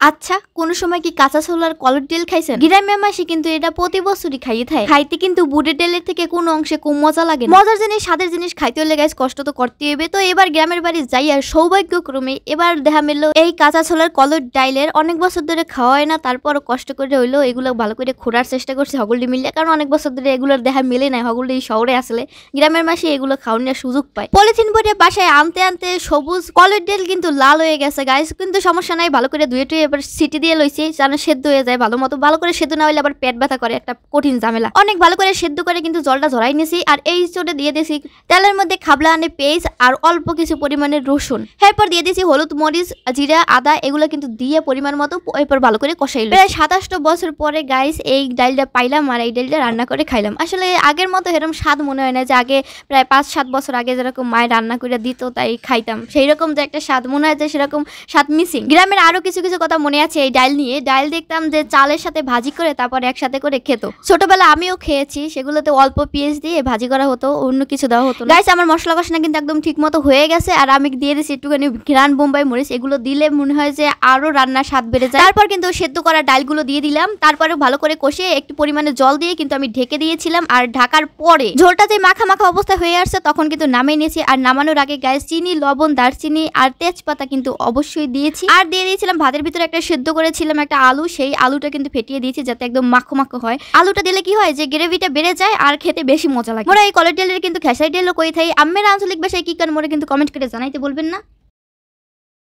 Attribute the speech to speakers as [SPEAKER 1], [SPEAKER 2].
[SPEAKER 1] আচ্ছা কোন সময় কি কাঁচা ছোলার কলের তেল খাইছেন? গ্রামের মাসে কিন্তু এটা প্রতি বছরই খাইয়ে থাকে। খাইতে কিন্তু বুটের তেলের থেকে কোনো অংশে কম মজা লাগে না। মজার জিনিস স্বাদের জিনিস খাইতে হলে গাইস কষ্ট তো করতে হবে। তো এবার গ্রামের বাড়ি যাই আর সৌভাগ্যক্রমে এবার দেখা মিললো এই কাঁচা ছোলার কলের ডাইলের অনেক বছর ধরে খাওয়া হয় না, তারপর কষ্ট করে হইলো এগুলো ভালো করে খোঁড়ার চেষ্টা করছি হগলডি মিললে, কারণ অনেক বছর ধরে এগুলোর দেখা মিলে নাই। হগলডি শহরে আসলে গ্রামের মাসে এগুলো খাওয়ানোর সুযোগ পায়। পলিথিন ভরে বাসায় আনতে আনতে সবুজ কলের ডাল কিন্তু লাল হয়ে গেছে গাইস, কিন্তু সমস্যা নাই, ভালো করে ধুয়ে টুয়ে এবার সিটি দিয়ে লইছি যেন সেদ্ধ হয়ে যায় ভালো মতো। ভালো করে সেদ্ধ না হইলে আবার পেট ব্যথা করে, একটা কঠিন ঝামেলা। অনেক ভালো করে সেদ্ধ করে কিন্তু জলটা ঝরাই নিছি আর এই চোটে দিয়ে দিয়েছি তেলের মধ্যে খাবলা আনে পেঁয়াজ আর অল্প কিছু পরিমাণে রসুন। এরপর দিয়ে দিয়েছি হলুদ মরিচ জিরা আদা, এগুলো কিন্তু দিয়ে পরিমাণ মতো এরপর ভালো করে কষাইল। প্রায় 27 বছর পরে গাইস এই ডালটা পাইলাম আর এই ডালটা রান্না করে খাইলাম। আসলে আগের মতো এরকম স্বাদ মনে হয় না, যে আগে প্রায় 5-7 বছর আগে যেরকম মায়ের রান্না করে দিত তাই খাইতাম, সেই রকম যে একটা স্বাদ মনে হয় যে সেরকম স্বাদ মিসিং। গ্রামের আরো কিছু কিছু কথা মনে আছে এই ডাল নিয়ে। ডাল দেখতাম যে চালের সাথে ভাজি করে তারপর একসাথে করে খেত। ছোটবেলা আমিও খেয়েছি, সেগুলোতে অল্প পেঁয়াজ দিয়ে ভাজি করা হতো, অন্য কিছু দেওয়া হতো। গাইস আমার মশলা কষানো কিন্তু একদম ঠিক মতো হয়ে গেছে আর আমি দিয়ে দিয়েছি একটুখানি ঘ্রাণ বোম্বাই মরিচ, এগুলো দিলে মনে হয় যে আরো রান্নার স্বাদ বেড়ে যায়। তারপর কিন্তু সেদ্ধ করা ডালগুলো দিয়ে দিলাম, তারপরে ভালো করে কষিয়ে একটু পরিমাণে জল দিয়ে কিন্তু আমি ঢেকে দিয়েছিলাম। আর ঢাকার পরে ঝোলটা যে মাখা মাখা অবস্থা হয়ে আসছে তখন কিন্তু নামিয়ে নিয়েছি। আর নামানোর আগে গাইস চিনি লবণ দারচিনি আর তেজপাতা কিন্তু অবশ্যই দিয়েছি। আর দিয়ে দিয়েছিলাম ভাতের ভিতরে একটা সেদ্ধ করেছিলাম একটা আলু, সেই আলুটা কিন্তু ফেটিয়ে দিয়েছি যাতে একদম মাখো মাখো হয়। আলুটা দিলে কি হয় যে গ্রেভিটা বেড়ে যায় আর খেতে বেশি মজা লাগে। মোরা এই কলের ডালের কিন্তু খেসারি ডালও কই থাই। আম্মের আঞ্চলিক ভাষায় কি কারণ মোরা কিন্তু কমেন্ট করে জানাইতে বলবেন না।